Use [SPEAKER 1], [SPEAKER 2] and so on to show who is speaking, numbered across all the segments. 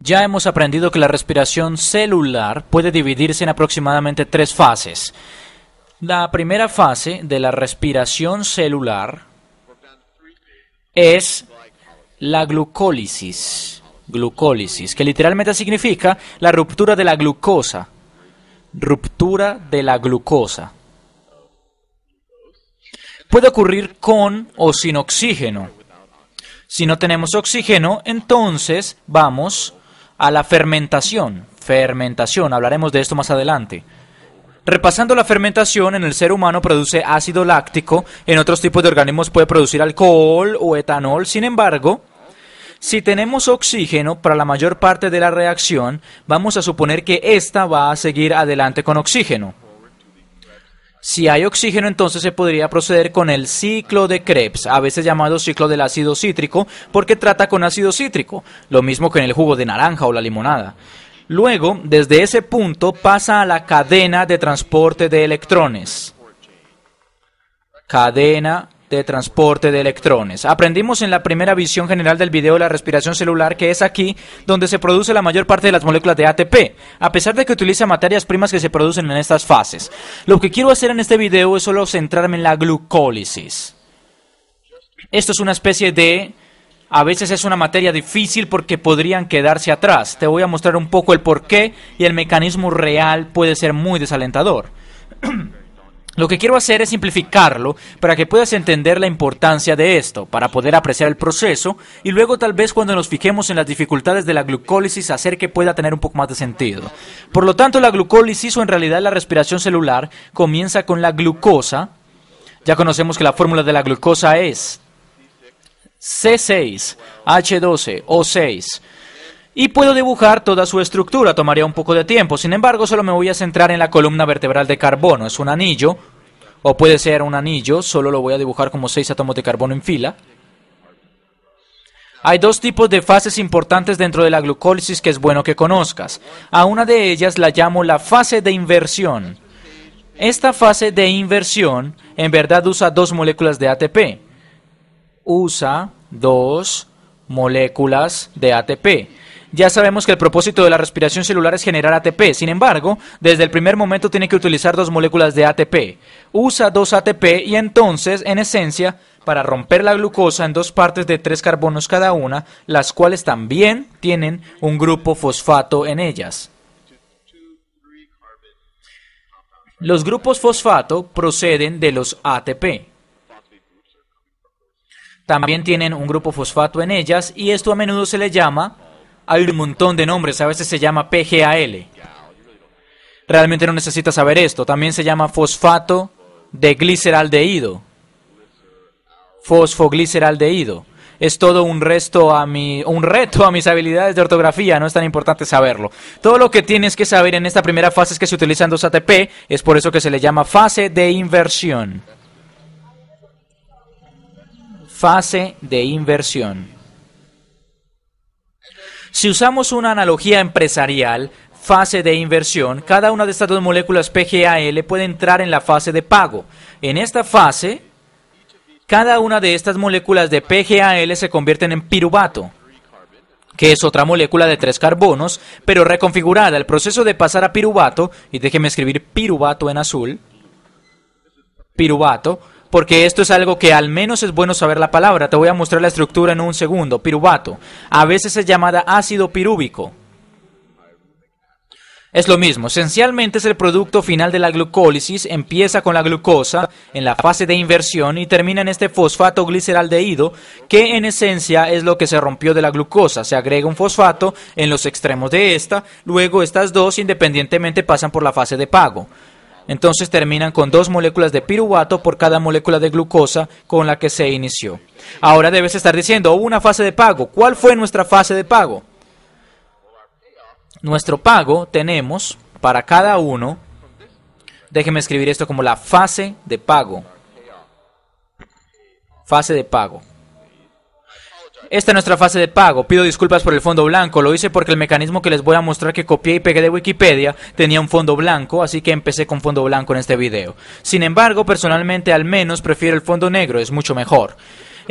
[SPEAKER 1] Ya hemos aprendido que la respiración celular puede dividirse en aproximadamente tres fases. La primera fase de la respiración celular es la glucólisis, que literalmente significa la ruptura de la glucosa. Ruptura de la glucosa. Puede ocurrir con o sin oxígeno. Si no tenemos oxígeno, entonces vamos a la fermentación. Hablaremos de esto más adelante. Repasando la fermentación, en el ser humano produce ácido láctico, en otros tipos de organismos puede producir alcohol o etanol. Sin embargo, si tenemos oxígeno para la mayor parte de la reacción, vamos a suponer que ésta va a seguir adelante con oxígeno. Si hay oxígeno, entonces se podría proceder con el ciclo de Krebs, a veces llamado ciclo del ácido cítrico, porque trata con ácido cítrico, lo mismo que en el jugo de naranja o la limonada. Luego, desde ese punto, pasa a la cadena de transporte de electrones. Cadena de transporte de electrones. Aprendimos en la primera visión general del video de la respiración celular que es aquí donde se produce la mayor parte de las moléculas de ATP, a pesar de que utiliza materias primas que se producen en estas fases. Lo que quiero hacer en este video es solo centrarme en la glucólisis. Esto es una especie de... A veces es una materia difícil porque podrían quedarse atrás. Te voy a mostrar un poco el porqué y el mecanismo real puede ser muy desalentador. Lo que quiero hacer es simplificarlo para que puedas entender la importancia de esto, para poder apreciar el proceso y luego tal vez cuando nos fijemos en las dificultades de la glucólisis hacer que pueda tener un poco más de sentido. Por lo tanto, la glucólisis o en realidad la respiración celular comienza con la glucosa. Ya conocemos que la fórmula de la glucosa es C6H12O6. Y puedo dibujar toda su estructura, tomaría un poco de tiempo. Sin embargo, solo me voy a centrar en la columna vertebral de carbono. Es un anillo, o puede ser un anillo, solo lo voy a dibujar como 6 átomos de carbono en fila. Hay dos tipos de fases importantes dentro de la glucólisis que es bueno que conozcas. A una de ellas la llamo la fase de inversión. Esta fase de inversión en verdad usa dos moléculas de ATP. Usa dos moléculas de ATP. Ya sabemos que el propósito de la respiración celular es generar ATP. Sin embargo, desde el primer momento tiene que utilizar dos moléculas de ATP. Usa dos ATP y entonces, en esencia, para romper la glucosa en dos partes de 3 carbonos cada una, las cuales también tienen un grupo fosfato en ellas. Los grupos fosfato proceden de los ATP. También tienen un grupo fosfato en ellas y esto a menudo se le llama... Hay un montón de nombres, a veces se llama PGAL. Realmente no necesitas saber esto. También se llama fosfato de gliceraldehído. Fosfogliceraldehído. Es todo un reto a mis habilidades de ortografía, no es tan importante saberlo. Todo lo que tienes que saber en esta primera fase es que se utilizan dos ATP, es por eso que se le llama fase de inversión. Fase de inversión. Si usamos una analogía empresarial, fase de inversión, cada una de estas dos moléculas PGAL puede entrar en la fase de pago. En esta fase, cada una de estas moléculas de PGAL se convierten en piruvato, que es otra molécula de 3 carbonos, pero reconfigurada. El proceso de pasar a piruvato, y déjeme escribir piruvato en azul, piruvato, porque esto es algo que al menos es bueno saber la palabra. Te voy a mostrar la estructura en un segundo. Piruvato. A veces es llamada ácido pirúvico. Es lo mismo. Esencialmente es el producto final de la glucólisis. Empieza con la glucosa en la fase de inversión y termina en este fosfato gliceraldehído, que en esencia es lo que se rompió de la glucosa. Se agrega un fosfato en los extremos de esta. Luego estas dos independientemente pasan por la fase de pago. Entonces terminan con dos moléculas de piruvato por cada molécula de glucosa con la que se inició. Ahora debes estar diciendo, hubo una fase de pago. ¿Cuál fue nuestra fase de pago? Nuestro pago tenemos para cada uno, déjeme escribir esto como la fase de pago. Fase de pago. Esta es nuestra fase de pago. Pido disculpas por el fondo blanco. Lo hice porque el mecanismo que les voy a mostrar que copié y pegué de Wikipedia tenía un fondo blanco, así que empecé con fondo blanco en este video. Sin embargo, personalmente al menos prefiero el fondo negro, es mucho mejor.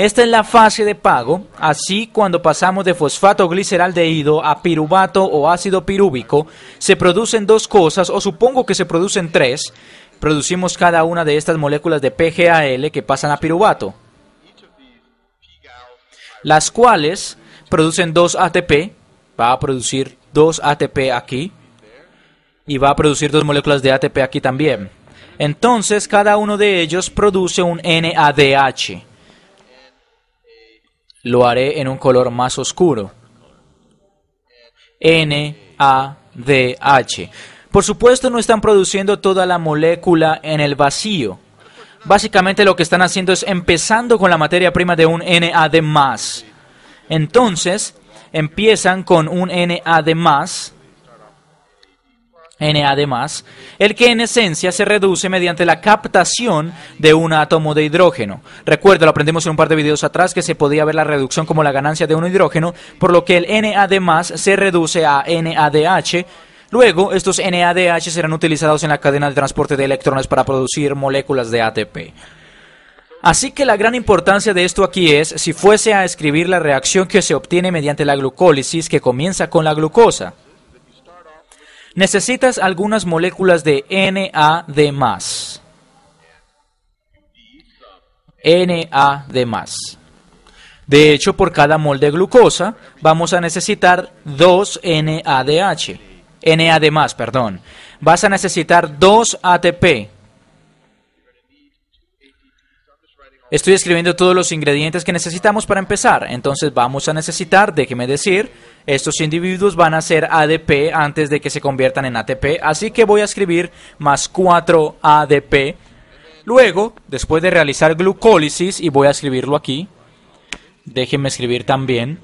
[SPEAKER 1] Esta es la fase de pago. Así, cuando pasamos de fosfato gliceraldehído a piruvato o ácido pirúvico, se producen dos cosas, o supongo que se producen tres. Producimos cada una de estas moléculas de PGAL que pasan a piruvato, las cuales producen 2 ATP, va a producir 2 ATP aquí, y va a producir 2 moléculas de ATP aquí también. Entonces, cada uno de ellos produce un NADH. Lo haré en un color más oscuro. NADH. Por supuesto, no están produciendo toda la molécula en el vacío. Básicamente lo que están haciendo es empezando con la materia prima de un NAD+. Entonces, empiezan con un NAD+, el que en esencia se reduce mediante la captación de un átomo de hidrógeno. Recuerda, lo aprendimos en un par de videos atrás, que se podía ver la reducción como la ganancia de un hidrógeno, por lo que el NAD+ se reduce a NADH. Luego, estos NADH serán utilizados en la cadena de transporte de electrones para producir moléculas de ATP. Así que la gran importancia de esto aquí es, si fuese a escribir la reacción que se obtiene mediante la glucólisis, que comienza con la glucosa, necesitas algunas moléculas de NAD+. De hecho, por cada mol de glucosa, vamos a necesitar 2 NAD+. Vas a necesitar 2 ATP. Estoy escribiendo todos los ingredientes que necesitamos para empezar. Entonces vamos a necesitar, déjeme decir, estos individuos van a ser ADP antes de que se conviertan en ATP. Así que voy a escribir más 4 ADP. Luego, después de realizar glucólisis, y voy a escribirlo aquí, déjenme escribir también.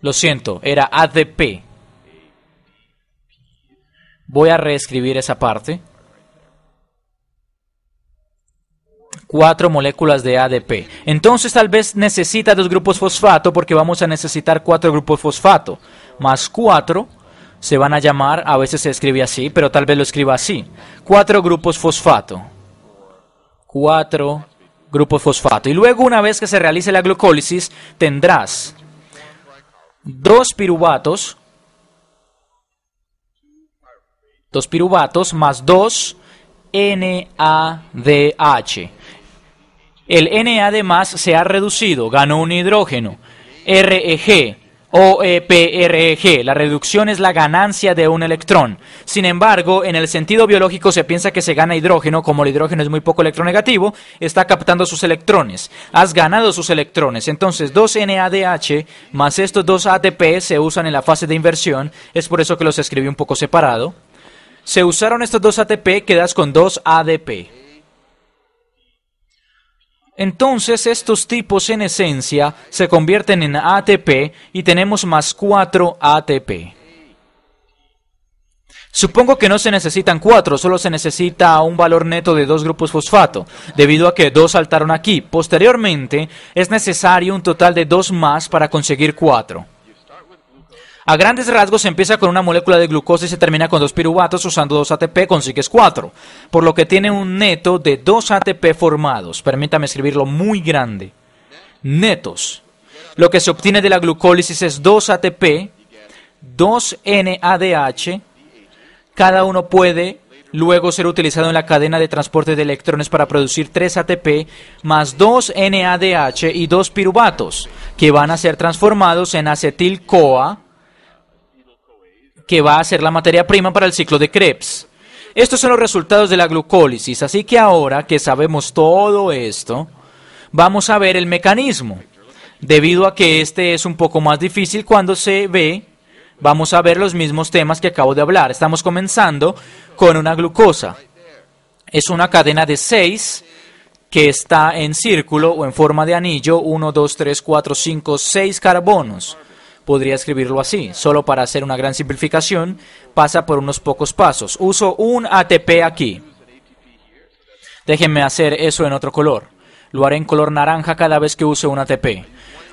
[SPEAKER 1] Lo siento, era ADP. Voy a reescribir esa parte. 4 moléculas de ADP. Entonces tal vez necesita 2 grupos fosfato, porque vamos a necesitar 4 grupos fosfato. Más 4 se van a llamar, a veces se escribe así, pero tal vez lo escriba así. 4 grupos fosfato. 4 grupos fosfato. Y luego, una vez que se realice la glucólisis, tendrás 2 piruvatos. 2 piruvatos más 2 NADH. El NAD+ se ha reducido, ganó un hidrógeno. REG, OEPREG, la reducción es la ganancia de un electrón. Sin embargo, en el sentido biológico se piensa que se gana hidrógeno, como el hidrógeno es muy poco electronegativo, está captando sus electrones. Has ganado sus electrones, entonces 2 NADH más estos 2 ATP se usan en la fase de inversión, es por eso que los escribí un poco separado. Se usaron estos 2 ATP, quedas con 2 ADP. Entonces estos tipos en esencia se convierten en ATP y tenemos más 4 ATP. Supongo que no se necesitan 4, solo se necesita un valor neto de 2 grupos fosfato, debido a que 2 saltaron aquí. Posteriormente es necesario un total de 2 más para conseguir 4. A grandes rasgos se empieza con una molécula de glucosa y se termina con 2 piruvatos. Usando 2 ATP consigues 4, por lo que tiene un neto de 2 ATP formados. Permítame escribirlo muy grande. Netos. Lo que se obtiene de la glucólisis es 2 ATP, 2 NADH. Cada uno puede luego ser utilizado en la cadena de transporte de electrones para producir 3 ATP más 2 NADH y 2 piruvatos, que van a ser transformados en acetil-CoA, que va a ser la materia prima para el ciclo de Krebs. Estos son los resultados de la glucólisis, así que ahora que sabemos todo esto, vamos a ver el mecanismo. Debido a que este es un poco más difícil cuando se ve, vamos a ver los mismos temas que acabo de hablar. Estamos comenzando con una glucosa. Es una cadena de 6 que está en círculo o en forma de anillo, 1, 2, 3, 4, 5, 6 carbonos. Podría escribirlo así, solo para hacer una gran simplificación, pasa por unos pocos pasos. Uso un ATP aquí. Déjenme hacer eso en otro color. Lo haré en color naranja cada vez que use un ATP.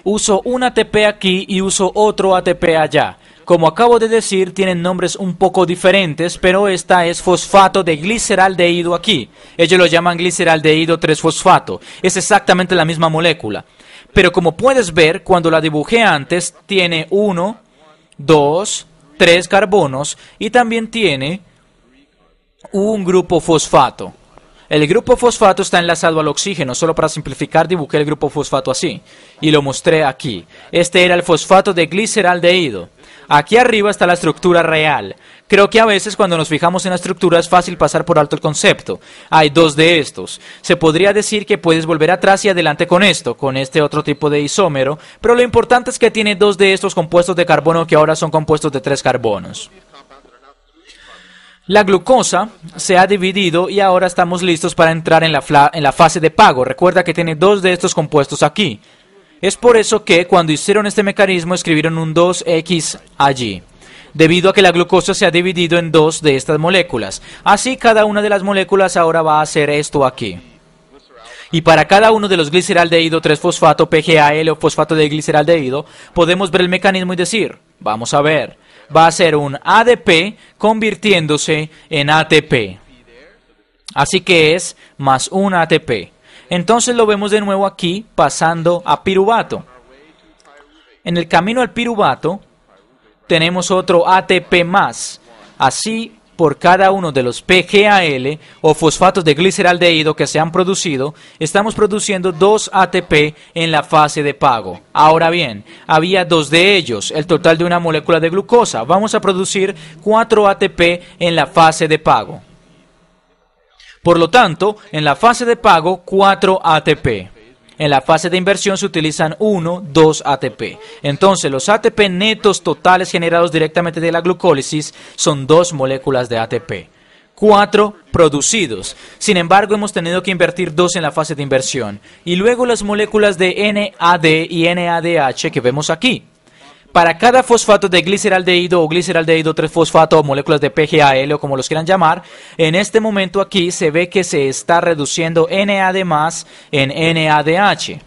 [SPEAKER 1] Uso un ATP aquí y uso otro ATP allá. Como acabo de decir, tienen nombres un poco diferentes, pero esta es fosfato de gliceraldehído aquí. Ellos lo llaman gliceraldehído 3-fosfato. Es exactamente la misma molécula. Pero como puedes ver, cuando la dibujé antes, tiene 1, 2, 3 carbonos y también tiene un grupo fosfato. El grupo fosfato está enlazado al oxígeno. Solo para simplificar dibujé el grupo fosfato así y lo mostré aquí. Este era el fosfato de gliceraldehído. Aquí arriba está la estructura real. Creo que a veces cuando nos fijamos en la estructura es fácil pasar por alto el concepto. Hay dos de estos. Se podría decir que puedes volver atrás y adelante con esto, con este otro tipo de isómero, pero lo importante es que tiene dos de estos compuestos de carbono que ahora son compuestos de 3 carbonos. La glucosa se ha dividido y ahora estamos listos para entrar en la fase de pago. Recuerda que tiene dos de estos compuestos aquí. Es por eso que cuando hicieron este mecanismo escribieron un 2X allí, debido a que la glucosa se ha dividido en dos de estas moléculas. Así cada una de las moléculas ahora va a hacer esto aquí. Y para cada uno de los gliceraldehído 3-fosfato, PGAL o fosfato de gliceraldehído, podemos ver el mecanismo y decir, vamos a ver, va a ser un ADP convirtiéndose en ATP. Así que es más un ATP. Entonces lo vemos de nuevo aquí pasando a piruvato. En el camino al piruvato tenemos otro ATP más. Así por cada uno de los PGAL o fosfatos de gliceraldehído que se han producido, estamos produciendo 2 ATP en la fase de pago. Ahora bien, había 2 de ellos, el total de una molécula de glucosa. Vamos a producir 4 ATP en la fase de pago. Por lo tanto, en la fase de pago, 4 ATP. En la fase de inversión se utilizan 1, 2 ATP. Entonces, los ATP netos totales generados directamente de la glucólisis son 2 moléculas de ATP. 4 producidos. Sin embargo, hemos tenido que invertir 2 en la fase de inversión. Y luego las moléculas de NAD y NADH que vemos aquí. Para cada fosfato de gliceraldehído o gliceraldehído 3-fosfato o moléculas de PGAL o como los quieran llamar, en este momento aquí se ve que se está reduciendo NAD más en NADH.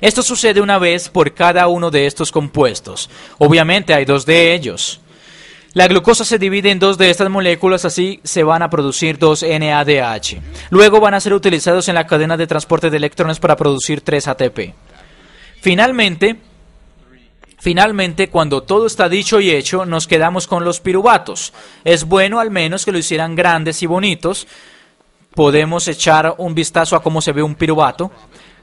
[SPEAKER 1] Esto sucede una vez por cada uno de estos compuestos. Obviamente hay 2 de ellos. La glucosa se divide en 2 de estas moléculas, así se van a producir 2 NADH. Luego van a ser utilizados en la cadena de transporte de electrones para producir 3 ATP. Finalmente, cuando todo está dicho y hecho, nos quedamos con los piruvatos. Es bueno al menos que lo hicieran grandes y bonitos. Podemos echar un vistazo a cómo se ve un piruvato.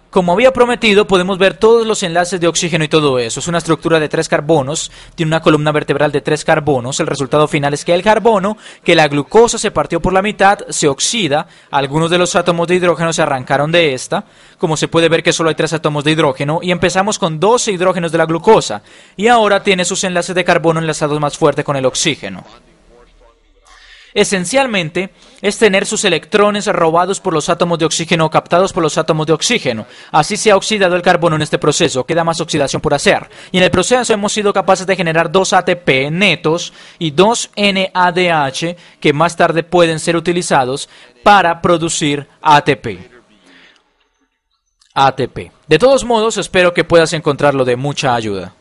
[SPEAKER 1] Como había prometido, podemos ver todos los enlaces de oxígeno y todo eso. Es una estructura de 3 carbonos, tiene una columna vertebral de 3 carbonos. El resultado final es que el carbono, que la glucosa se partió por la mitad, se oxida. Algunos de los átomos de hidrógeno se arrancaron de esta. Como se puede ver que solo hay 3 átomos de hidrógeno. Y empezamos con 12 hidrógenos de la glucosa. Y ahora tiene sus enlaces de carbono enlazados más fuerte con el oxígeno. Esencialmente, es tener sus electrones robados por los átomos de oxígeno o captados por los átomos de oxígeno. Así se ha oxidado el carbono en este proceso, queda más oxidación por hacer. Y en el proceso hemos sido capaces de generar 2 ATP netos y 2 NADH que más tarde pueden ser utilizados para producir ATP. De todos modos, espero que puedas encontrarlo de mucha ayuda.